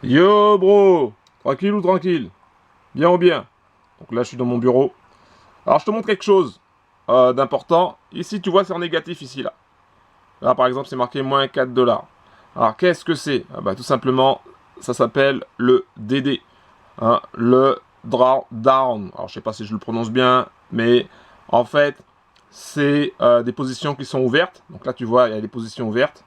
Yo bro, tranquille ou tranquille? Bien ou bien? Donc là je suis dans mon bureau. Alors je te montre quelque chose d'important. Ici tu vois c'est en négatif ici là. Là par exemple c'est marqué moins 4 dollars. Alors qu'est-ce que c'est? Ah bah, tout simplement ça s'appelle le DD. Hein, le drawdown. Alors je sais pas si je le prononce bien, mais en fait c'est des positions qui sont ouvertes. Donc là tu vois il y a des positions ouvertes.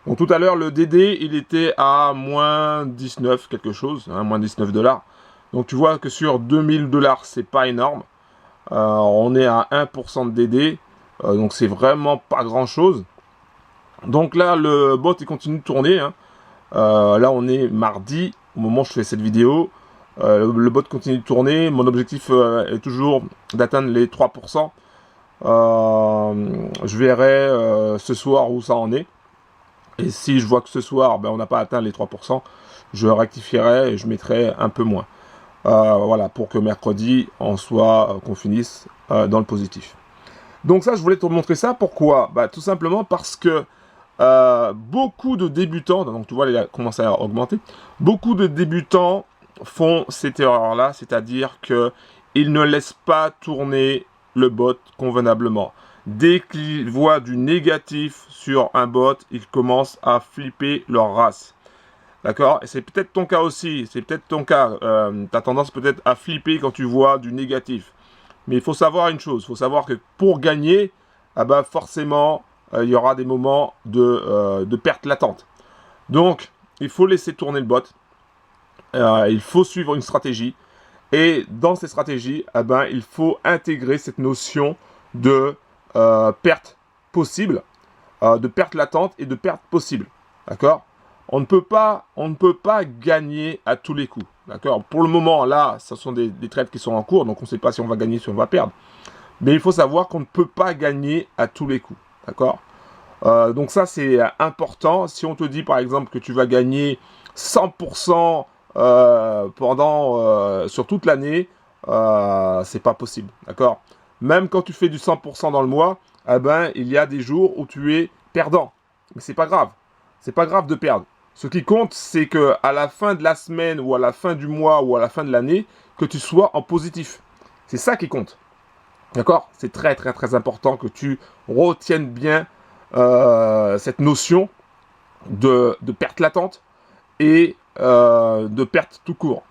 Donc tout à l'heure, le DD, il était à moins 19 quelque chose, hein, moins 19 dollars. Donc tu vois que sur 2000 dollars, c'est pas énorme. On est à 1% de DD, donc c'est vraiment pas grand chose. Donc là, le bot, il continue de tourner. Hein. Là, on est mardi, au moment où je fais cette vidéo. Le bot continue de tourner. Mon objectif est toujours d'atteindre les 3%. Je verrai ce soir où ça en est. Et si je vois que ce soir, ben, on n'a pas atteint les 3%, je rectifierai et je mettrai un peu moins. Voilà, pour que mercredi, qu'on finisse dans le positif. Donc ça, je voulais te montrer ça. Pourquoi? Bah, tout simplement parce que beaucoup de débutants, donc tu vois, il a commencé à augmenter, beaucoup de débutants font cette erreur-là, c'est-à-dire qu'ils ne laissent pas tourner le bot convenablement. Dès qu'ils voient du négatif sur un bot, ils commencent à flipper leur race. D'accord? Et c'est peut-être ton cas aussi, c'est peut-être ton cas. Tu as tendance peut-être à flipper quand tu vois du négatif. Mais il faut savoir une chose, il faut savoir que pour gagner, ah bah forcément, il y aura des moments de perte latente. Donc, il faut laisser tourner le bot, il faut suivre une stratégie, et dans ces stratégies, ah ben, il faut intégrer cette notion de perte possible, de perte latente et de perte possible. D'accord? On ne peut pas gagner à tous les coups. D'accord? Pour le moment, là, ce sont des trades qui sont en cours, donc on ne sait pas si on va gagner, si on va perdre. Mais il faut savoir qu'on ne peut pas gagner à tous les coups. D'accord? Donc ça, c'est important. Si on te dit, par exemple, que tu vas gagner 100% sur toute l'année, c'est pas possible. D'accord? Même quand tu fais du 100% dans le mois, eh ben, il y a des jours où tu es perdant. Mais c'est pas grave. C'est pas grave de perdre. Ce qui compte, c'est que à la fin de la semaine ou à la fin du mois ou à la fin de l'année, que tu sois en positif. C'est ça qui compte. D'accord? C'est très très très important que tu retiennes bien cette notion de perte latente et de perte tout court.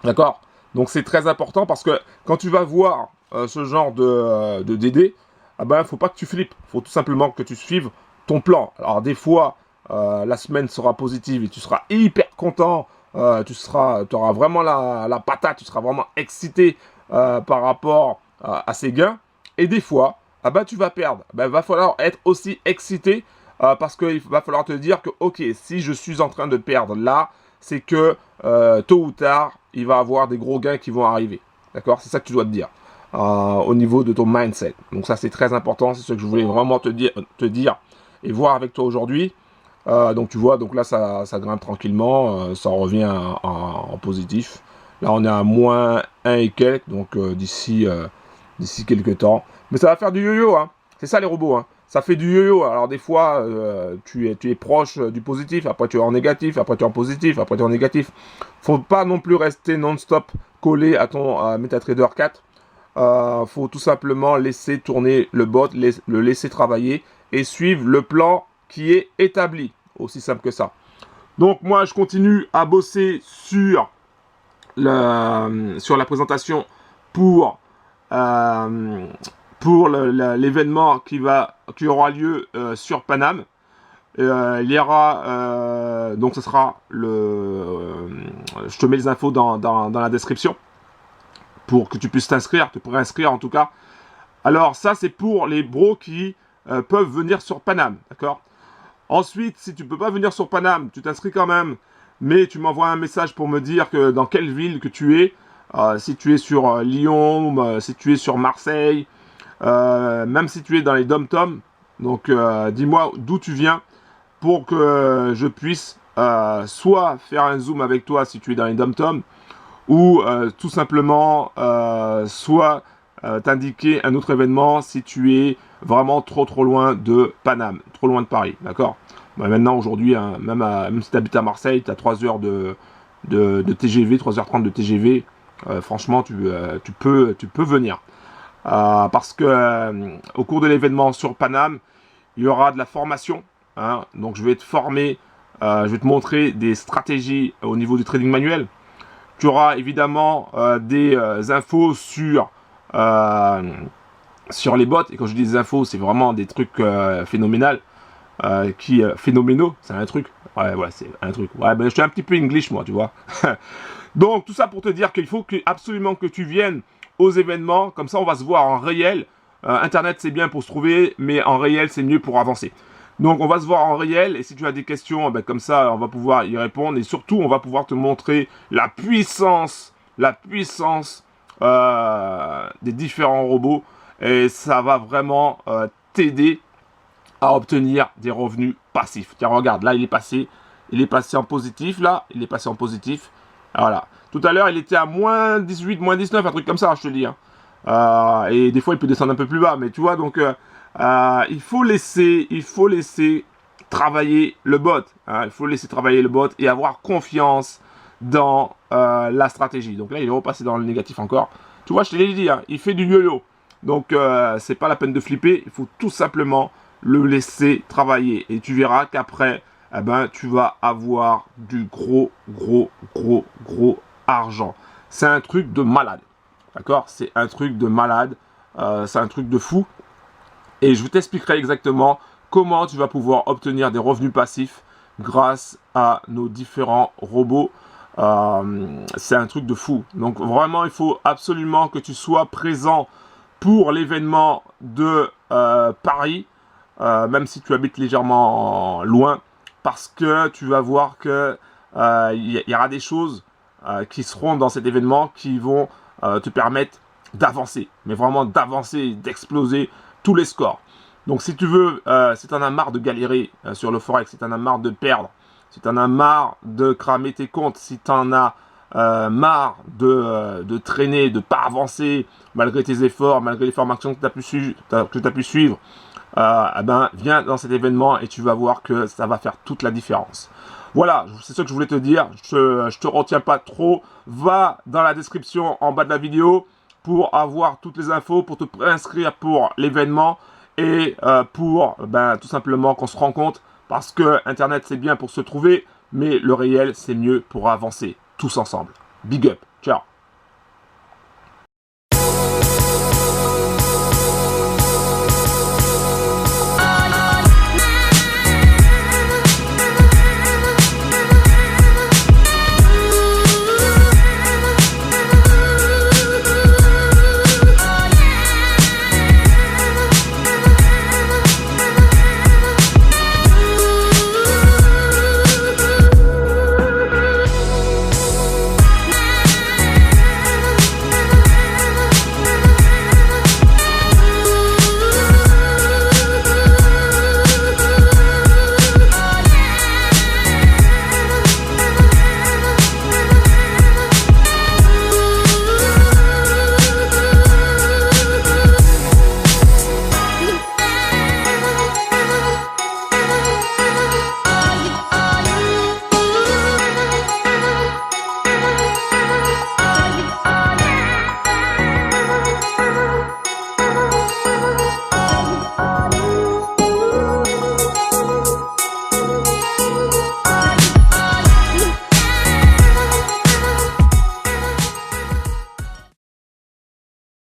D'accord? Donc c'est très important parce que quand tu vas voir ce genre de DD, ah ben, faut pas que tu flippes. Il faut tout simplement que tu suives ton plan. Alors des fois, la semaine sera positive et tu seras hyper content. Tu auras vraiment la patate, tu seras vraiment excité par rapport à ces gains. Et des fois, ah ben, tu vas perdre. Ben, va falloir être aussi excité parce qu'il va falloir te dire que, ok, si je suis en train de perdre là, c'est que tôt ou tard, il va y avoir des gros gains qui vont arriver. D'accord? C'est ça que tu dois te dire au niveau de ton mindset. Donc ça, c'est très important. C'est ce que je voulais vraiment te dire et voir avec toi aujourd'hui. Donc tu vois, donc là, ça grimpe tranquillement. Ça revient en positif. Là, on est à moins 1 et quelques. Donc d'ici quelques temps. Mais ça va faire du yo-yo. Hein. C'est ça les robots. Hein. Ça fait du yo-yo. Alors des fois, tu es proche du positif, après tu es en négatif, après tu es en positif, après tu es en négatif. Faut pas non plus rester non-stop collé à ton MetaTrader 4. Faut tout simplement laisser tourner le bot, le laisser travailler et suivre le plan qui est établi. Aussi simple que ça. Donc moi, je continue à bosser sur la présentation pour l'événement qui aura lieu sur Paname. Il y aura donc ce sera je te mets les infos dans la description pour que tu puisses t'inscrire, tu pourrais inscrire en tout cas. Alors ça c'est pour les bros qui peuvent venir sur Paname, d'accord? Ensuite, si tu peux pas venir sur Paname, tu t'inscris quand même, mais tu m'envoies un message pour me dire que dans quelle ville que tu es, si tu es sur Lyon, si tu es sur Marseille, même si tu es dans les dom-toms. Donc dis-moi d'où tu viens pour que je puisse soit faire un zoom avec toi si tu es dans les dom-toms, ou tout simplement soit t'indiquer un autre événement si tu es vraiment trop loin de Paname, trop loin de Paris, d'accord? Bah, maintenant, aujourd'hui, hein, même si tu habites à Marseille, tu as 3 heures de TGV, 3h30 de TGV. Franchement, tu peux venir. Parce que au cours de l'événement sur Paname, il y aura de la formation. Hein, donc, je vais te former, je vais te montrer des stratégies au niveau du trading manuel. Tu auras évidemment des infos sur les bots. Et quand je dis des infos, c'est vraiment des trucs phénoménaux. Phénoménaux, c'est un truc. Ouais, c'est un truc. Ouais, ben je suis un petit peu English, moi, tu vois. Donc, tout ça pour te dire qu'il faut absolument que tu viennes aux événements. Comme ça, on va se voir en réel. Internet, c'est bien pour se trouver, mais en réel, c'est mieux pour avancer. Donc, on va se voir en réel. Et si tu as des questions, ben, comme ça, on va pouvoir y répondre. Et surtout, on va pouvoir te montrer la puissance des différents robots. Et ça va vraiment t'aider à obtenir des revenus passifs. Tiens, regarde, là, il est passé en positif, là, il est passé en positif. Voilà. Tout à l'heure, il était à moins 18, moins 19, un truc comme ça, je te dis. Hein. Et des fois, il peut descendre un peu plus bas, mais tu vois, donc, il faut laisser travailler le bot. Hein. Il faut laisser travailler le bot et avoir confiance dans la stratégie. Donc là, il est repassé dans le négatif encore. Tu vois, je te l'ai dit, hein, il fait du yo-yo. Donc, c'est pas la peine de flipper. Il faut tout simplement le laisser travailler. Et tu verras qu'après, eh ben, tu vas avoir du gros argent. C'est un truc de malade. D'accord? C'est un truc de malade. C'est un truc de fou. Et je vous t'expliquerai exactement comment tu vas pouvoir obtenir des revenus passifs grâce à nos différents robots. C'est un truc de fou. Donc vraiment, il faut absolument que tu sois présent pour l'événement de Paris. Même si tu habites légèrement loin, parce que tu vas voir que y aura des choses qui seront dans cet événement qui vont te permettre d'avancer, mais vraiment d'avancer, d'exploser tous les scores. Donc si tu veux, si tu en as marre de galérer sur le forex, si tu en as marre de perdre, si tu en as marre de cramer tes comptes, si tu en as marre de traîner, de ne pas avancer malgré tes efforts, malgré les formations que tu as pu suivre, eh ben, viens dans cet événement et tu vas voir que ça va faire toute la différence. Voilà, c'est ce que je voulais te dire. Je te retiens pas trop. Va dans la description en bas de la vidéo pour avoir toutes les infos, pour te préinscrire pour l'événement et pour tout simplement qu'on se rende compte, parce que Internet c'est bien pour se trouver, mais le réel c'est mieux pour avancer tous ensemble. Big up, ciao.